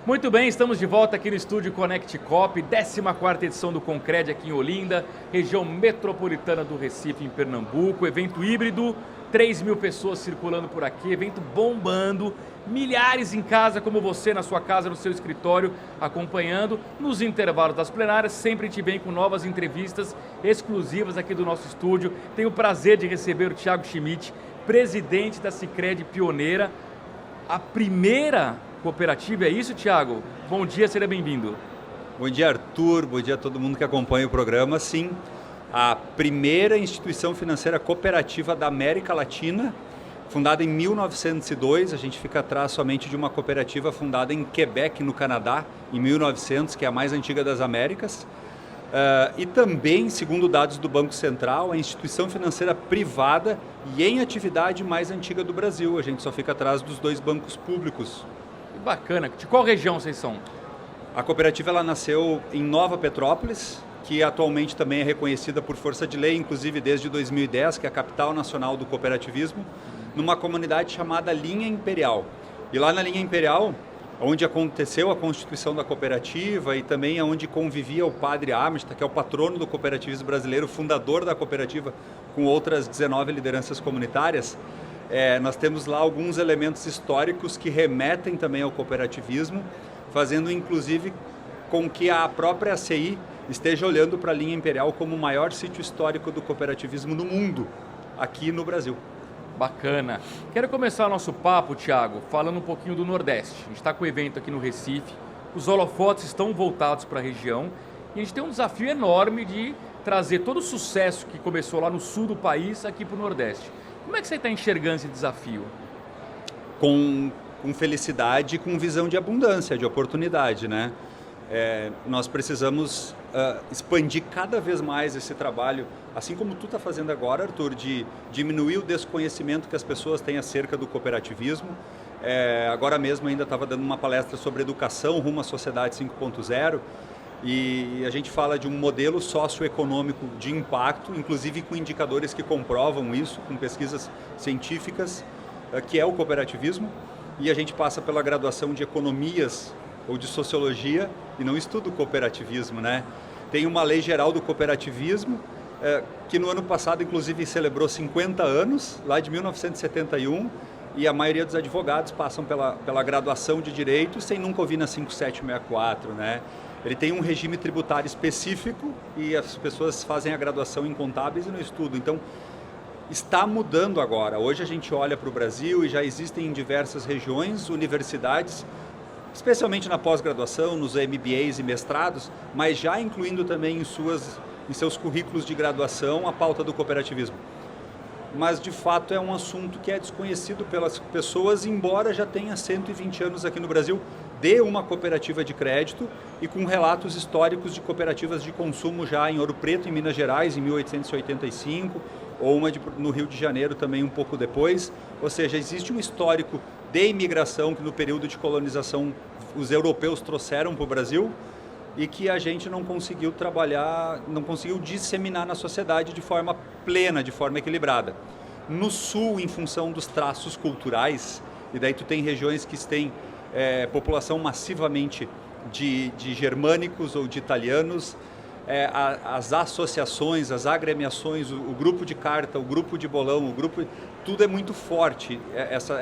Muito bem, estamos de volta aqui no estúdio Connect Cop, 14ª edição do Concred aqui em Olinda, região metropolitana do Recife, em Pernambuco, evento híbrido, 3.000 pessoas circulando por aqui, evento bombando, milhares em casa como você, na sua casa, no seu escritório, acompanhando. Nos intervalos das plenárias, sempre te vem com novas entrevistas exclusivas aqui do nosso estúdio. Tenho o prazer de receber o Thiago Schmidt, presidente da Sicredi Pioneira, a primeira cooperativa, é isso, Thiago? Bom dia, seja bem-vindo. Bom dia, Arthur, bom dia a todo mundo que acompanha o programa. Sim, a primeira instituição financeira cooperativa da América Latina, fundada em 1902, a gente fica atrás somente de uma cooperativa fundada em Quebec, no Canadá, em 1900, que é a mais antiga das Américas. E também, segundo dados do Banco Central, a instituição financeira privada e em atividade mais antiga do Brasil. A gente só fica atrás dos dois bancos públicos. Que bacana. De qual região vocês são? A cooperativa ela nasceu em Nova Petrópolis, que atualmente também é reconhecida por força de lei, inclusive desde 2010, que é a capital nacional do cooperativismo, numa comunidade chamada Linha Imperial. E lá na Linha Imperial, onde aconteceu a constituição da cooperativa e também onde convivia o padre Amistad, que é o patrono do cooperativismo brasileiro, fundador da cooperativa, com outras 19 lideranças comunitárias, nós temos lá alguns elementos históricos que remetem também ao cooperativismo, fazendo inclusive com que a própria ACI esteja olhando para a Linha Imperial como o maior sítio histórico do cooperativismo no mundo, aqui no Brasil. Bacana. Quero começar o nosso papo, Thiago, falando um pouquinho do Nordeste. A gente está com o evento aqui no Recife, os holofotes estão voltados para a região e a gente tem um desafio enorme de trazer todo o sucesso que começou lá no sul do país aqui para o Nordeste. Como é que você está enxergando esse desafio? Com felicidade e com visão de abundância, de oportunidade, né? Nós precisamos expandir cada vez mais esse trabalho, assim como tu está fazendo agora, Arthur, de diminuir o desconhecimento que as pessoas têm acerca do cooperativismo. Agora mesmo ainda estava dando uma palestra sobre educação rumo à sociedade 5.0 e a gente fala de um modelo socioeconômico de impacto, inclusive com indicadores que comprovam isso, com pesquisas científicas, que é o cooperativismo, e a gente passa pela graduação de economias ou de sociologia e não estuda o cooperativismo, né? Tem uma lei geral do cooperativismo que no ano passado inclusive celebrou 50 anos, lá de 1971, e a maioria dos advogados passam pela graduação de direito sem nunca ouvir na 5764, né? Ele tem um regime tributário específico e as pessoas fazem a graduação em contábeis e não estudam. Então, está mudando agora. Hoje a gente olha para o Brasil e já existem em diversas regiões, universidades, especialmente na pós-graduação, nos MBAs e mestrados, mas já incluindo também em seus currículos de graduação a pauta do cooperativismo. Mas, de fato, é um assunto que é desconhecido pelas pessoas, embora já tenha 120 anos aqui no Brasil, de uma cooperativa de crédito e com relatos históricos de cooperativas de consumo já em Ouro Preto, em Minas Gerais, em 1885, ou uma no Rio de Janeiro também um pouco depois. Ou seja, existe um histórico de imigração que no período de colonização os europeus trouxeram para o Brasil e que a gente não conseguiu trabalhar, não conseguiu disseminar na sociedade de forma plena, de forma equilibrada. No Sul, em função dos traços culturais, e daí tu tem regiões que têm população massivamente de germânicos ou de italianos, as associações, as agremiações, o grupo de carta, o grupo de bolão, tudo é muito forte,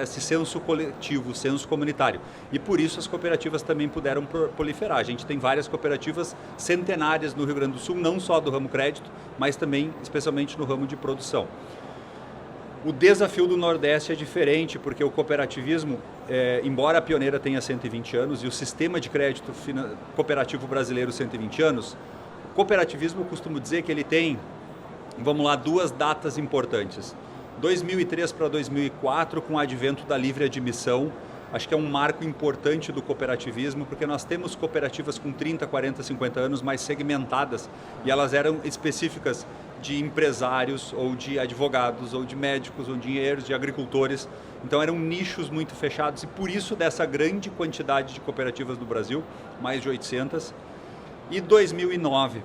esse senso coletivo, o senso comunitário. E por isso as cooperativas também puderam proliferar. A gente tem várias cooperativas centenárias no Rio Grande do Sul, não só do ramo crédito, mas também, especialmente no ramo de produção. O desafio do Nordeste é diferente, porque o cooperativismo, embora a Pioneira tenha 120 anos e o sistema de crédito cooperativo brasileiro 120 anos, o cooperativismo, eu costumo dizer que ele tem, vamos lá, duas datas importantes. 2003 para 2004, com o advento da livre admissão, acho que é um marco importante do cooperativismo, porque nós temos cooperativas com 30, 40, 50 anos mais segmentadas, e elas eram específicas de empresários, ou de advogados, ou de médicos, ou de engenheiros, de agricultores. Então eram nichos muito fechados, e por isso dessa grande quantidade de cooperativas no Brasil, mais de 800. E 2009,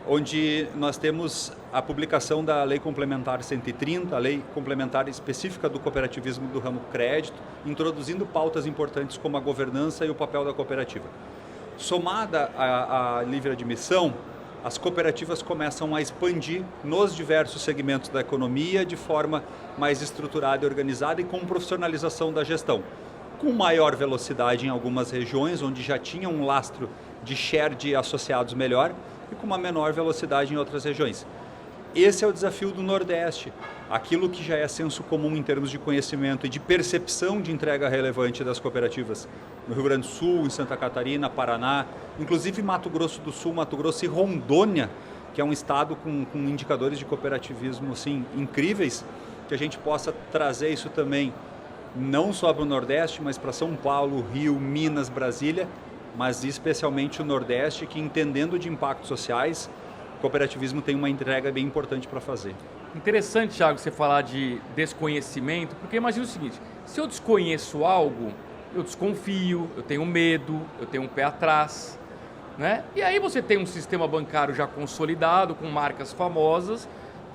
onde nós temos a publicação da Lei Complementar 130, a lei complementar específica do cooperativismo do ramo crédito, introduzindo pautas importantes como a governança e o papel da cooperativa. Somada à livre admissão, as cooperativas começam a expandir nos diversos segmentos da economia de forma mais estruturada e organizada e com profissionalização da gestão, com maior velocidade em algumas regiões onde já tinha um lastro de share de associados melhor e com uma menor velocidade em outras regiões. Esse é o desafio do Nordeste, aquilo que já é senso comum em termos de conhecimento e de percepção de entrega relevante das cooperativas no Rio Grande do Sul, em Santa Catarina, Paraná, inclusive Mato Grosso do Sul, Mato Grosso e Rondônia, que é um estado com indicadores de cooperativismo assim, incríveis, que a gente possa trazer isso também não só para o Nordeste, mas para São Paulo, Rio, Minas, Brasília, mas especialmente o Nordeste, que entendendo de impactos sociais, o cooperativismo tem uma entrega bem importante para fazer. Interessante, Thiago, você falar de desconhecimento, porque imagina o seguinte, se eu desconheço algo, eu desconfio, eu tenho medo, eu tenho um pé atrás, né? E aí você tem um sistema bancário já consolidado, com marcas famosas,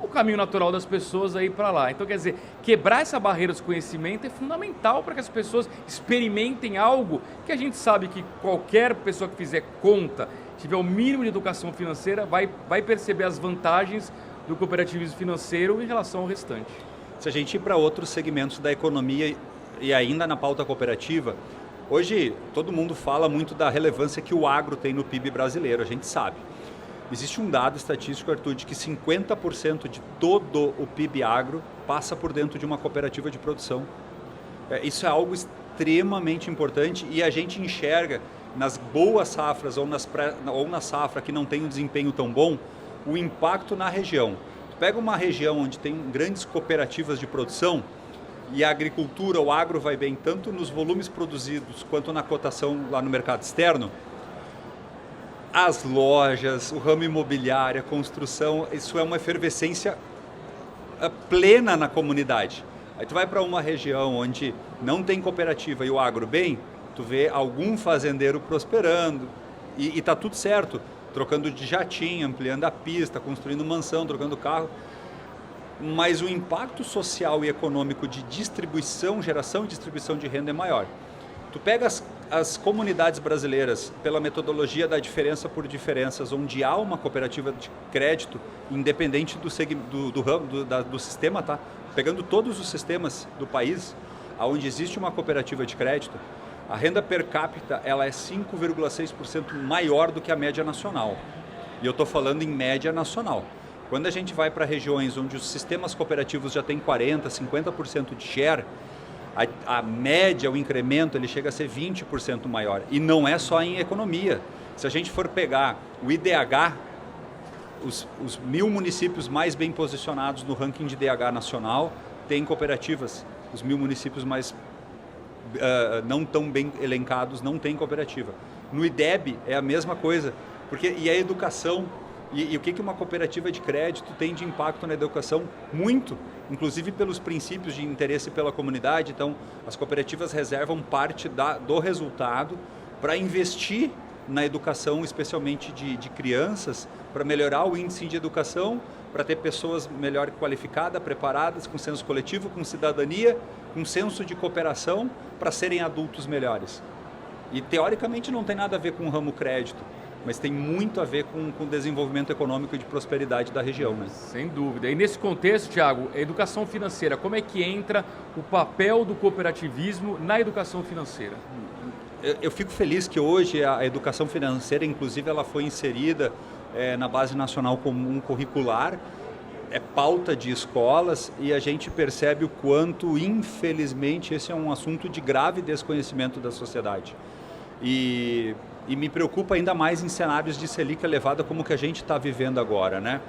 o caminho natural das pessoas é ir para lá. Então, quer dizer, quebrar essa barreira do conhecimento é fundamental para que as pessoas experimentem algo que a gente sabe que qualquer pessoa que fizer conta, tiver o mínimo de educação financeira, vai perceber as vantagens do cooperativismo financeiro em relação ao restante. Se a gente ir para outros segmentos da economia e ainda na pauta cooperativa, hoje todo mundo fala muito da relevância que o agro tem no PIB brasileiro, a gente sabe. Existe um dado estatístico, Arthur, de que 50% de todo o PIB agro passa por dentro de uma cooperativa de produção. Isso é algo extremamente importante e a gente enxerga nas boas safras ou na safra que não tem um desempenho tão bom, o impacto na região. Tu pega uma região onde tem grandes cooperativas de produção e a agricultura, o agro vai bem tanto nos volumes produzidos quanto na cotação lá no mercado externo, as lojas, o ramo imobiliário, a construção, isso é uma efervescência plena na comunidade. Aí tu vai para uma região onde não tem cooperativa e o agro bem, tu vê algum fazendeiro prosperando e está tudo certo, trocando de jatinho, ampliando a pista, construindo mansão, trocando carro. Mas o impacto social e econômico de distribuição, geração e distribuição de renda é maior. Tu pega as comunidades brasileiras pela metodologia da diferença por diferenças, onde há uma cooperativa de crédito, independente do sistema, tá? Pegando todos os sistemas do país, onde existe uma cooperativa de crédito, a renda per capita ela é 5,6% maior do que a média nacional. E eu estou falando em média nacional. Quando a gente vai para regiões onde os sistemas cooperativos já têm 40%, 50% de share, a média, o incremento, ele chega a ser 20% maior. E não é só em economia. Se a gente for pegar o IDH, os 1.000 municípios mais bem posicionados no ranking de IDH nacional têm cooperativas. Os 1.000 municípios mais não tão bem elencados não têm cooperativa. No IDEB é a mesma coisa. E a educação... E o que uma cooperativa de crédito tem de impacto na educação? Muito, inclusive pelos princípios de interesse pela comunidade. Então, as cooperativas reservam parte do resultado para investir na educação, especialmente de crianças, para melhorar o índice de educação, para ter pessoas melhor qualificadas, preparadas, com senso coletivo, com cidadania, com senso de cooperação, para serem adultos melhores. E, teoricamente, não tem nada a ver com o ramo crédito, mas tem muito a ver com o desenvolvimento econômico e de prosperidade da região, né? Sem dúvida. E nesse contexto, Thiago, a educação financeira, como é que entra o papel do cooperativismo na educação financeira? Eu fico feliz que hoje a educação financeira, inclusive, ela foi inserida na Base Nacional Comum Curricular, é pauta de escolas e a gente percebe o quanto, infelizmente, esse é um assunto de grave desconhecimento da sociedade. E me preocupa ainda mais em cenários de Selic elevada como que a gente está vivendo agora, né?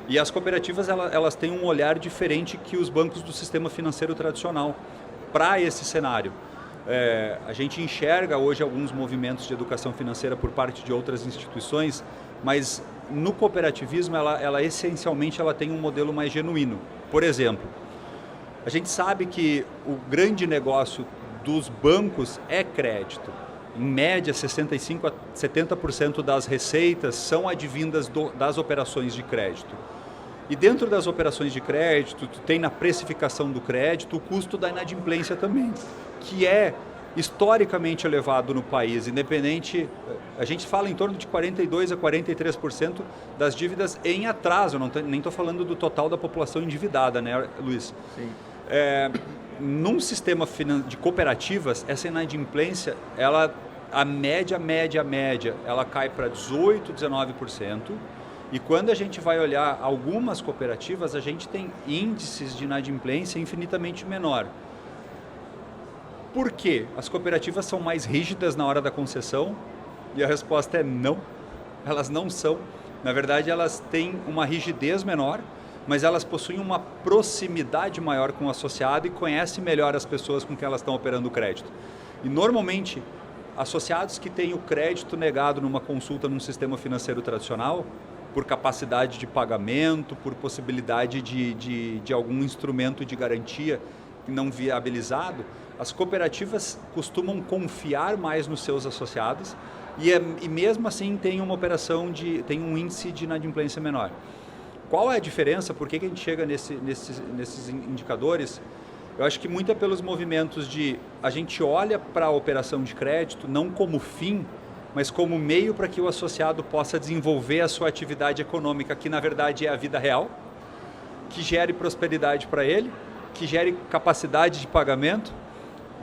E as cooperativas elas têm um olhar diferente que os bancos do sistema financeiro tradicional para esse cenário. A gente enxerga hoje alguns movimentos de educação financeira por parte de outras instituições, mas no cooperativismo ela essencialmente ela tem um modelo mais genuíno. Por exemplo, a gente sabe que o grande negócio dos bancos é crédito. em média 65% a 70% das receitas são advindas das operações de crédito. E dentro das operações de crédito, tu tem na precificação do crédito o custo da inadimplência também, que é historicamente elevado no país, independente, a gente fala em torno de 42% a 43% das dívidas em atraso, nem estou falando do total da população endividada, né, Luiz? Sim. Num sistema de cooperativas, essa inadimplência, a média, ela cai para 18%, 19%, e quando a gente vai olhar algumas cooperativas, a gente tem índices de inadimplência infinitamente menor. Por quê? As cooperativas são mais rígidas na hora da concessão? E a resposta é não. Elas não são. Na verdade, elas têm uma rigidez menor, mas elas possuem uma proximidade maior com o associado e conhecem melhor as pessoas com quem elas estão operando o crédito. E normalmente, associados que têm o crédito negado numa consulta num sistema financeiro tradicional, por capacidade de pagamento, por possibilidade de algum instrumento de garantia não viabilizado, as cooperativas costumam confiar mais nos seus associados e mesmo assim tem tem um índice de inadimplência menor. Qual é a diferença? Por que a gente chega nesses indicadores? Eu acho que muito é pelos movimentos a gente olha para a operação de crédito não como fim, mas como meio para que o associado possa desenvolver a sua atividade econômica, que na verdade é a vida real, que gere prosperidade para ele, que gere capacidade de pagamento,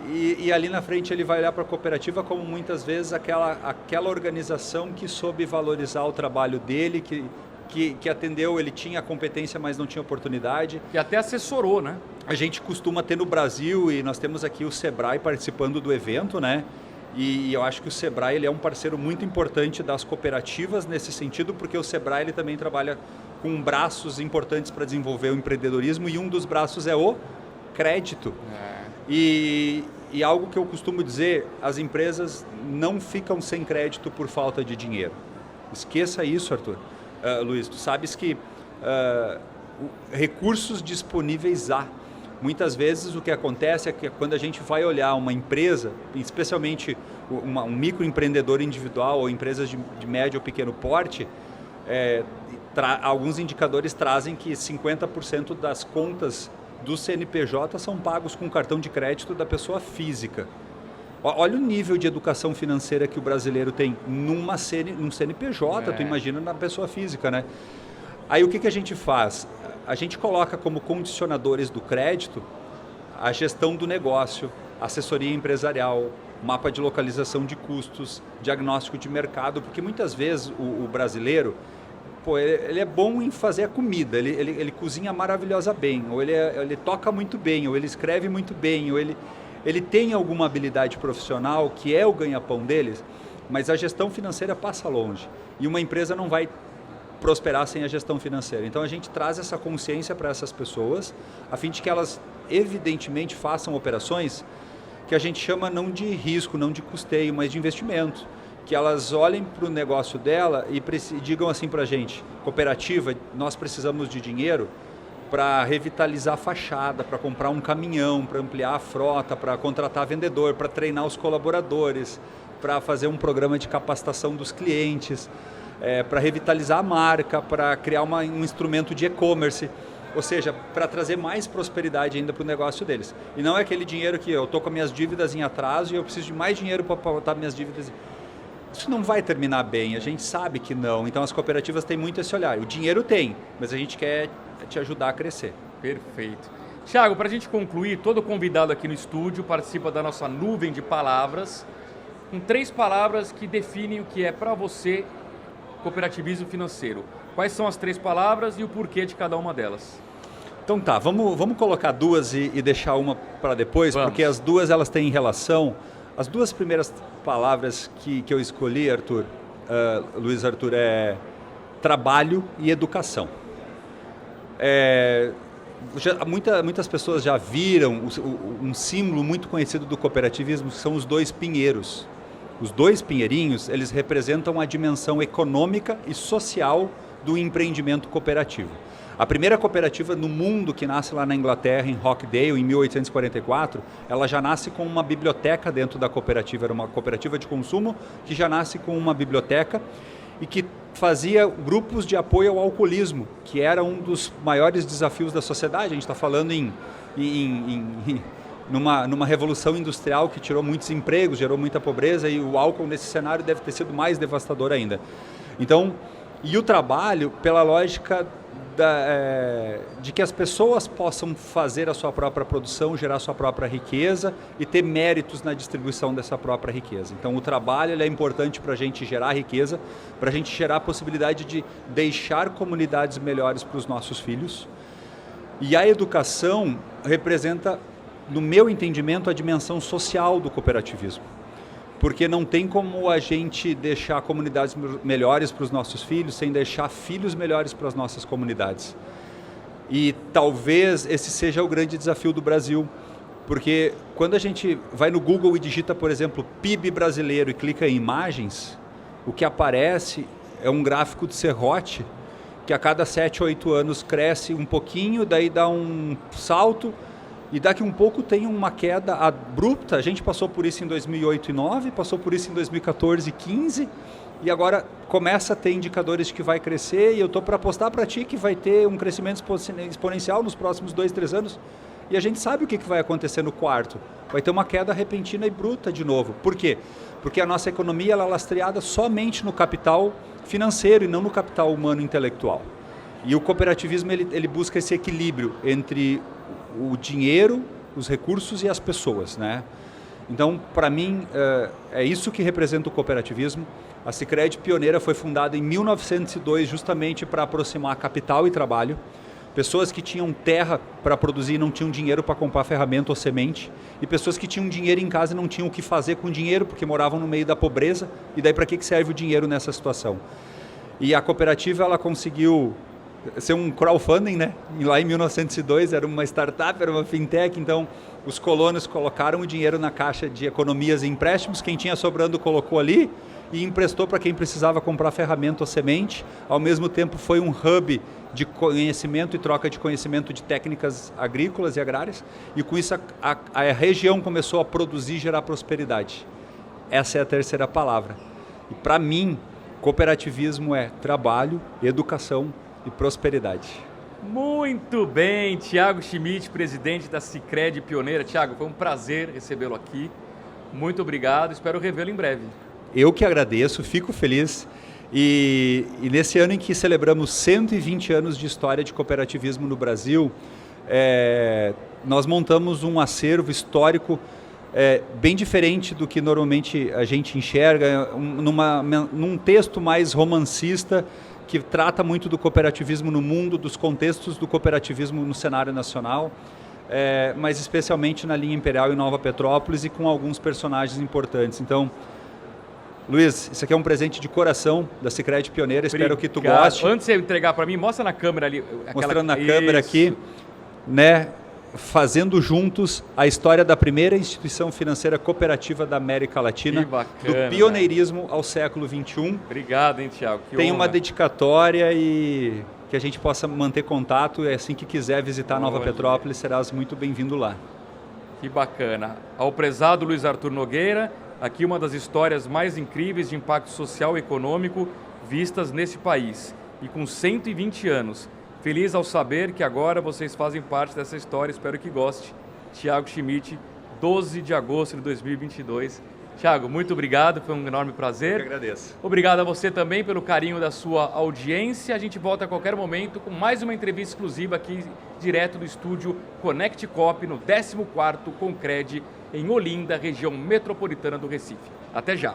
e ali na frente ele vai olhar para a cooperativa como muitas vezes aquela organização que soube valorizar o trabalho dele, que atendeu, ele tinha a competência, mas não tinha oportunidade. Que até assessorou, né? A gente costuma ter no Brasil, e nós temos aqui o Sebrae participando do evento, né? E eu acho que o Sebrae ele é um parceiro muito importante das cooperativas nesse sentido, porque o Sebrae ele também trabalha com braços importantes para desenvolver o empreendedorismo, e um dos braços é o crédito. E algo que eu costumo dizer, as empresas não ficam sem crédito por falta de dinheiro. Esqueça isso, Arthur. Luiz, tu sabes que recursos disponíveis há. Muitas vezes o que acontece é que quando a gente vai olhar uma empresa, especialmente um microempreendedor individual ou empresas de médio ou pequeno porte, alguns indicadores trazem que 50% das contas do CNPJ são pagos com cartão de crédito da pessoa física. Olha o nível de educação financeira que o brasileiro tem num CNPJ, tu imagina na pessoa física, né? Aí o que a gente faz? A gente coloca como condicionadores do crédito a gestão do negócio, assessoria empresarial, mapa de localização de custos, diagnóstico de mercado, porque muitas vezes o brasileiro, ele é bom em fazer a comida, ele cozinha maravilhosa bem, ou ele toca muito bem, ou ele escreve muito bem, ou ele tem alguma habilidade profissional que é o ganha-pão deles, mas a gestão financeira passa longe. E uma empresa não vai prosperar sem a gestão financeira. Então a gente traz essa consciência para essas pessoas, a fim de que elas evidentemente façam operações que a gente chama não de risco, não de custeio, mas de investimento. Que elas olhem para o negócio dela e digam assim para a gente, cooperativa, nós precisamos de dinheiro para revitalizar a fachada, para comprar um caminhão, para ampliar a frota, para contratar vendedor, para treinar os colaboradores, para fazer um programa de capacitação dos clientes, para revitalizar a marca, para criar um instrumento de e-commerce, ou seja, para trazer mais prosperidade ainda para o negócio deles. E não é aquele dinheiro que eu estou com minhas dívidas em atraso e eu preciso de mais dinheiro para botar minhas dívidas. Isso não vai terminar bem, a gente sabe que não. Então as cooperativas têm muito esse olhar. O dinheiro tem, mas a gente quer te ajudar a crescer. Perfeito. Thiago, para a gente concluir, todo convidado aqui no estúdio participa da nossa nuvem de palavras, com 3 palavras que definem o que é para você cooperativismo financeiro. Quais são as 3 palavras e o porquê de cada uma delas? Então tá, vamos colocar 2 e deixar uma para depois, porque as 2 elas têm relação. As 2 primeiras palavras que eu escolhi, Luiz Arthur, é trabalho e educação. Muitas pessoas já viram um símbolo muito conhecido do cooperativismo, que são os 2 pinheiros. Os 2 pinheirinhos, eles representam a dimensão econômica e social do empreendimento cooperativo. A primeira cooperativa no mundo que nasce lá na Inglaterra, em Rochdale, em 1844, ela já nasce com uma biblioteca dentro da cooperativa. Era uma cooperativa de consumo que já nasce com uma biblioteca e que fazia grupos de apoio ao alcoolismo, que era um dos maiores desafios da sociedade. A gente está falando numa revolução industrial que tirou muitos empregos, gerou muita pobreza, e o álcool nesse cenário deve ter sido mais devastador ainda. Então, e o trabalho, pela lógica de que as pessoas possam fazer a sua própria produção, gerar a sua própria riqueza e ter méritos na distribuição dessa própria riqueza. Então o trabalho ele é importante para a gente gerar riqueza, para a gente gerar a possibilidade de deixar comunidades melhores para os nossos filhos. E a educação representa, no meu entendimento, a dimensão social do cooperativismo. Porque não tem como a gente deixar comunidades melhores para os nossos filhos sem deixar filhos melhores para as nossas comunidades. E talvez esse seja o grande desafio do Brasil, porque quando a gente vai no Google e digita, por exemplo, PIB brasileiro e clica em imagens, o que aparece é um gráfico de serrote que a cada 7 ou 8 anos cresce um pouquinho, daí dá um salto, e daqui um pouco tem uma queda abrupta. A gente passou por isso em 2008 e 2009, passou por isso em 2014 e 2015, e agora começa a ter indicadores de que vai crescer, e eu estou para apostar para ti que vai ter um crescimento exponencial nos próximos 2, 3 anos, e a gente sabe o que vai acontecer no quarto. Vai ter uma queda repentina e bruta de novo. Por quê? Porque a nossa economia ela é lastreada somente no capital financeiro e não no capital humano e intelectual. E o cooperativismo ele busca esse equilíbrio entre o dinheiro, os recursos e as pessoas, né? Então, para mim, é isso que representa o cooperativismo. A Sicredi pioneira foi fundada em 1902 justamente para aproximar capital e trabalho. Pessoas que tinham terra para produzir e não tinham dinheiro para comprar ferramenta ou semente, e pessoas que tinham dinheiro em casa e não tinham o que fazer com o dinheiro porque moravam no meio da pobreza. E daí para que serve o dinheiro nessa situação? E a cooperativa ela conseguiu ser um crowdfunding, né? Lá em 1902 era uma startup, era uma fintech, então os colonos colocaram o dinheiro na caixa de economias e empréstimos, quem tinha sobrando colocou ali e emprestou para quem precisava comprar ferramenta ou semente. Ao mesmo tempo foi um hub de conhecimento e troca de conhecimento de técnicas agrícolas e agrárias, e com isso a região começou a produzir e gerar prosperidade. Essa é a terceira palavra. E para mim, cooperativismo é trabalho, educação e prosperidade. Muito bem, Thiago Schmidt, presidente da Sicredi Pioneira. Thiago, foi um prazer recebê-lo aqui. Muito obrigado, espero revê-lo em breve. Eu que agradeço, fico feliz. E nesse ano em que celebramos 120 anos de história de cooperativismo no Brasil, nós montamos um acervo histórico bem diferente do que normalmente a gente enxerga, num texto mais romancista, que trata muito do cooperativismo no mundo, dos contextos do cooperativismo no cenário nacional, mas especialmente na linha Imperial e Nova Petrópolis, e com alguns personagens importantes. Então, Luiz, isso aqui é um presente de coração da Sicredi Pioneira, espero que tu goste. Antes de você entregar para mim, mostra na câmera ali. Mostrando na câmera aqui, né? Fazendo juntos a história da primeira instituição financeira cooperativa da América Latina, do pioneirismo ao século XXI. Obrigado, hein, Thiago. Tem uma dedicatória e que a gente possa manter contato, e assim que quiser visitar Nova Petrópolis, serás muito bem-vindo lá. Que bacana. Ao prezado Luiz Arthur Nogueira, aqui uma das histórias mais incríveis de impacto social e econômico vistas nesse país. E com 120 anos. Feliz ao saber que agora vocês fazem parte dessa história, espero que goste. Thiago Schmidt, 12 de agosto de 2022. Thiago, muito obrigado, foi um enorme prazer. Eu que agradeço. Obrigado a você também pelo carinho da sua audiência. A gente volta a qualquer momento com mais uma entrevista exclusiva aqui, direto do estúdio Connect Coop, no 14º Concred, em Olinda, região metropolitana do Recife. Até já!